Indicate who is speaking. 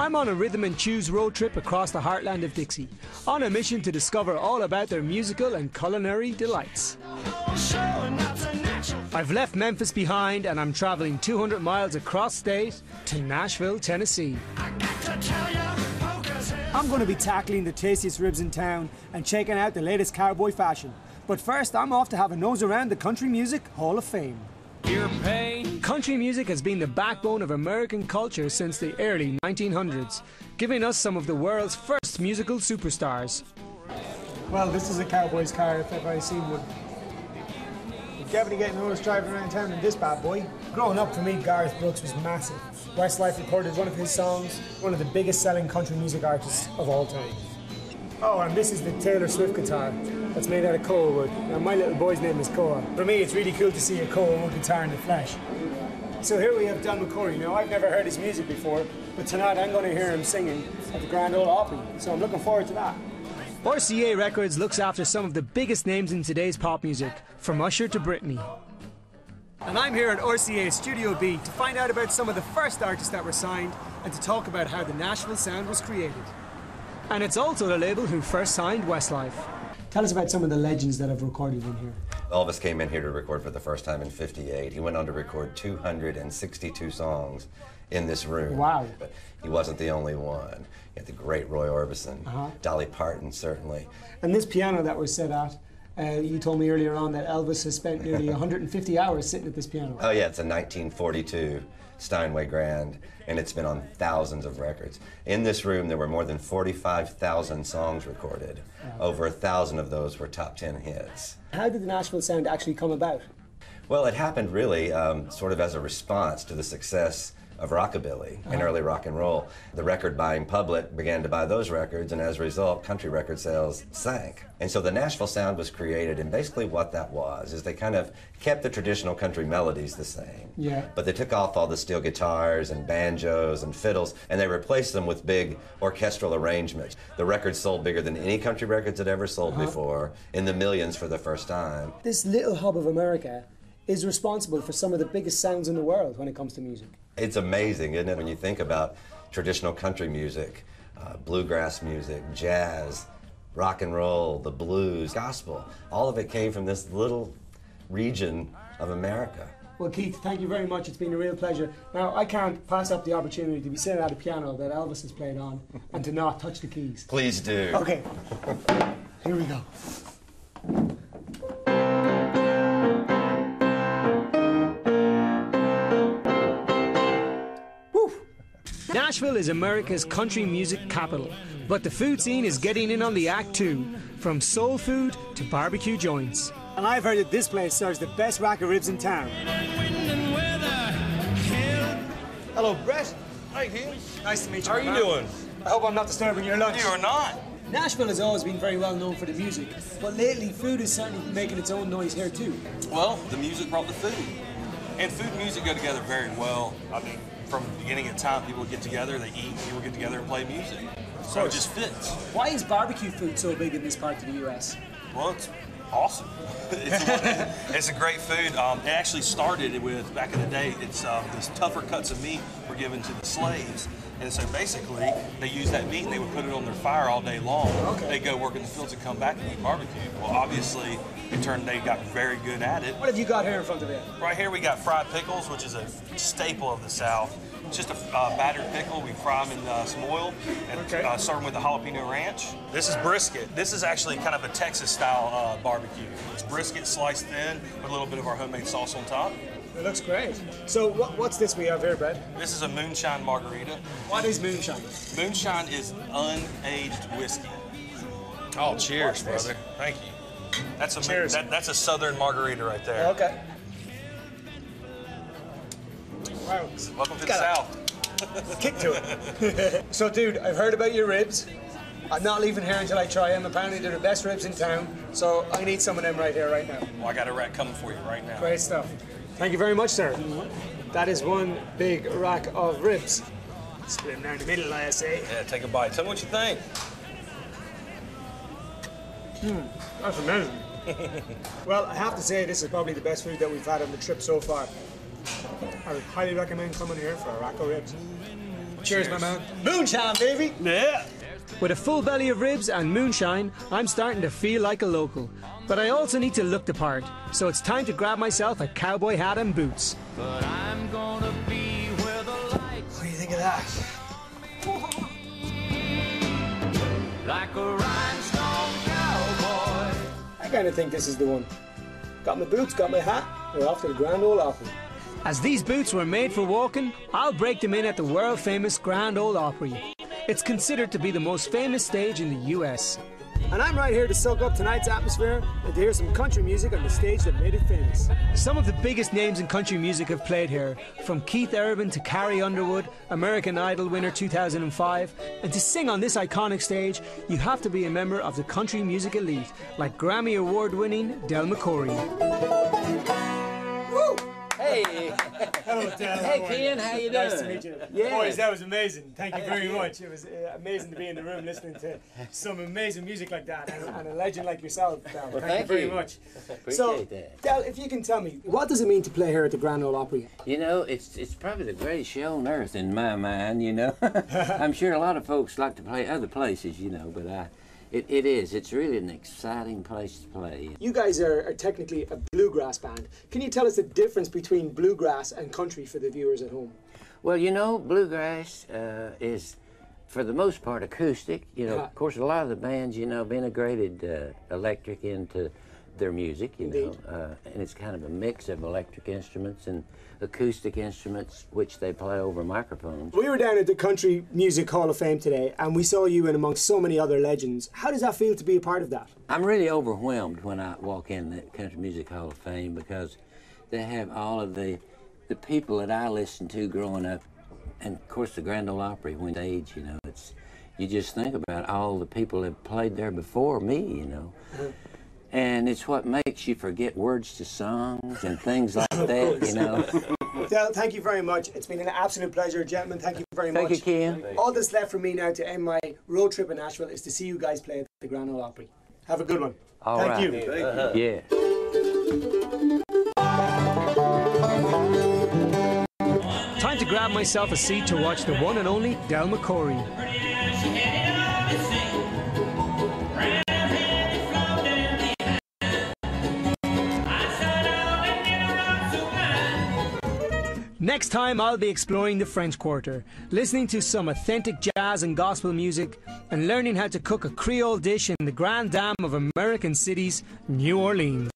Speaker 1: I'm on a rhythm and choose road trip across the heartland of Dixie, on a mission to discover all about their musical and culinary delights. I've left Memphis behind and I'm traveling 200 miles across state to Nashville, Tennessee.
Speaker 2: I'm going to be tackling the tastiest ribs in town and checking out the latest cowboy fashion. But first, I'm off to have a nose around the Country Music Hall of Fame.
Speaker 1: Country music has been the backbone of American culture since the early 1900s, giving us some of the world's first musical superstars.
Speaker 2: Well, this is a cowboy's car if ever I've seen one. You're definitely getting noticed driving around town in this bad boy. Growing up, for me, Garth Brooks was massive. Westlife recorded one of his songs, one of the biggest selling country music artists of all time. Oh, and this is the Taylor Swift guitar that's made out of koa wood. Now, my little boy's name is Koa. For me, it's really cool to see a koa wood guitar in the flesh. So here we have Don McCoury. Now, I've never heard his music before, but tonight I'm going to hear him singing at the Grand Ole Opry. So I'm looking forward to that.
Speaker 1: RCA Records looks after some of the biggest names in today's pop music, from Usher to Britney.
Speaker 2: And I'm here at RCA Studio B to find out about some of the first artists that were signed and to talk about how the Nashville sound was created.
Speaker 1: And it's also the label who first signed Westlife.
Speaker 2: Tell us about some of the legends that have recorded in here.
Speaker 3: Elvis came in here to record for the first time in '58. He went on to record 262 songs in this room.
Speaker 2: Wow.
Speaker 3: But he wasn't the only one. You had the great Roy Orbison, Dolly Parton, certainly.
Speaker 2: And this piano that was set at, you told me earlier on that Elvis has spent nearly 150 hours sitting at this piano.
Speaker 3: Oh yeah, it's a 1942 Steinway Grand, and it's been on thousands of records. In this room, there were more than 45,000 songs recorded. Wow. Over 1,000 of those were top 10 hits.
Speaker 2: How did the Nashville sound actually come about?
Speaker 3: Well, it happened really sort of as a response to the success of rockabilly and early rock and roll. The record-buying public began to buy those records, and as a result, country record sales sank. And so the Nashville sound was created, and basically what that was is they kind of kept the traditional country melodies the same.
Speaker 2: Yeah.
Speaker 3: But they took off all the steel guitars and banjos and fiddles, and they replaced them with big orchestral arrangements. The record sold bigger than any country records had ever sold before, in the millions for the first time.
Speaker 2: This little hub of America is responsible for some of the biggest sounds in the world when it comes to music.
Speaker 3: It's amazing, isn't it, when you think about traditional country music, bluegrass music, jazz, rock and roll, the blues, gospel. All of it came from this little region of America.
Speaker 2: Well, Keith, thank you very much. It's been a real pleasure. Now, I can't pass up the opportunity to be sitting at a piano that Elvis has played on and to not touch the keys.
Speaker 3: Please do.
Speaker 2: Okay. Here we go.
Speaker 1: Nashville is America's country music capital, but the food scene is getting in on the act too, from soul food to barbecue joints.
Speaker 2: And I've heard that this place serves the best rack of ribs in town. Hello, Brett.
Speaker 4: Hi, Keith.
Speaker 2: Nice to meet you.
Speaker 4: How are you doing?
Speaker 2: I hope I'm not disturbing your lunch.
Speaker 4: You are not.
Speaker 2: Nashville has always been very well known for the music, but lately food is certainly making its own noise here too.
Speaker 4: Well, the music brought the food. And food and music go together very well. I mean, from the beginning of time, people get together, they eat, people get together and play music. So it just fits.
Speaker 2: Why is barbecue food so big in this part of the U.S.?
Speaker 4: Well, it's awesome. It's a great food. It actually started with, back in the day, it's these tougher cuts of meat were given to the slaves. And so basically, they used that meat and they would put it on their fire all day long.
Speaker 2: Okay.
Speaker 4: They'd go work in the fields and come back and eat barbecue. Well, obviously, they got very good at it.
Speaker 2: What have you got here in front of you?
Speaker 4: Right here we got fried pickles, which is a staple of the South. It's just a battered pickle. We fry them in some oil and serve them with the jalapeno ranch. This is brisket. This is actually kind of a Texas-style barbecue. It's brisket sliced thin with a little bit of our homemade sauce on top.
Speaker 2: It looks great. So what's this we have here, Brett?
Speaker 4: This is a moonshine margarita.
Speaker 2: What is moonshine?
Speaker 4: Moonshine is unaged whiskey. Oh, cheers, brother. Thank you. That's a
Speaker 2: cheers.
Speaker 4: That's a southern margarita right there.
Speaker 2: Okay. Wow.
Speaker 4: Welcome to the South.
Speaker 2: Kick to it. So, dude, I've heard about your ribs. I'm not leaving here until I try them. Apparently, they're the best ribs in town. So I need some of them right here, right now.
Speaker 4: Well, I got a rack coming for you right now.
Speaker 2: Great stuff. Thank you very much, sir. That is one big rack of ribs. Split them down the middle, I say.
Speaker 4: Yeah, take a bite. Tell me what you think.
Speaker 2: That's amazing. Well, I have to say this is probably the best food that we've had on the trip so far. I would highly recommend coming here for a rack of ribs. Cheers, my man. Moonshine, baby.
Speaker 4: Yeah.
Speaker 1: With a full belly of ribs and moonshine, I'm starting to feel like a local. But I also need to look the part, so it's time to grab myself a cowboy hat and boots.
Speaker 5: But I'm gonna be where the lights
Speaker 2: What do you think of that?
Speaker 5: like a rhinestone cowboy.
Speaker 2: I kind of think this is the one. Got my boots, got my hat. We're off to the Grand Ole Opry.
Speaker 1: As these boots were made for walking, I'll break them in at the world-famous Grand Ole Opry. It's considered to be the most famous stage in the US.
Speaker 2: And I'm right here to soak up tonight's atmosphere and to hear some country music on the stage that made it famous.
Speaker 1: Some of the biggest names in country music have played here, from Keith Urban to Carrie Underwood, American Idol winner 2005. And to sing on this iconic stage, you have to be a member of the country music elite, like Grammy Award-winning Del McCoury.
Speaker 2: Woo!
Speaker 6: Hey.
Speaker 2: Hello, Del.
Speaker 6: Hey, Kian, how you doing?
Speaker 2: Nice to meet you.
Speaker 6: Yeah.
Speaker 2: Boys, that was amazing. Thank you very much. It was amazing to be in the room listening to some amazing music like that and a legend like yourself, Del.
Speaker 6: Well,
Speaker 2: thank you very much.
Speaker 6: Appreciate that.
Speaker 2: Del, if you can tell me, what does it mean to play here at the Grand Ole Opry?
Speaker 6: You know, it's probably the greatest show on earth in my mind, you know. I'm sure a lot of folks like to play other places, you know, but it is. It's really an exciting place to play.
Speaker 2: You guys are technically a bluegrass band. Can you tell us the difference between bluegrass and country for the viewers at home?
Speaker 6: Well, you know, bluegrass is, for the most part, acoustic. You know, of course, a lot of the bands, you know, have integrated electric into their music, you know, and it's kind of a mix of electric instruments and acoustic instruments, which they play over microphones.
Speaker 2: We were down at the Country Music Hall of Fame today, and we saw you in amongst so many other legends. How does that feel to be a part of that?
Speaker 6: I'm really overwhelmed when I walk in the Country Music Hall of Fame because they have all of the people that I listened to growing up, and of course the Grand Ole Opry when age, you know, you just think about all the people that played there before me, you know. And it's what makes you forget words to songs and things like that, you know.
Speaker 2: Del, thank you very much. It's been an absolute pleasure, gentlemen. Thank you very much.
Speaker 6: Thank you, Kian. All
Speaker 2: All that's left for me now to end my road trip in Nashville is to see you guys play at the Grand Ole Opry. Have a good one.
Speaker 6: All
Speaker 2: Thank
Speaker 6: right.
Speaker 2: you.
Speaker 6: Yeah.
Speaker 1: Time to grab myself a seat to watch the one and only Del McCoury. Next time I'll be exploring the French Quarter, listening to some authentic jazz and gospel music, and learning how to cook a Creole dish in the Grand Dame of American cities, New Orleans.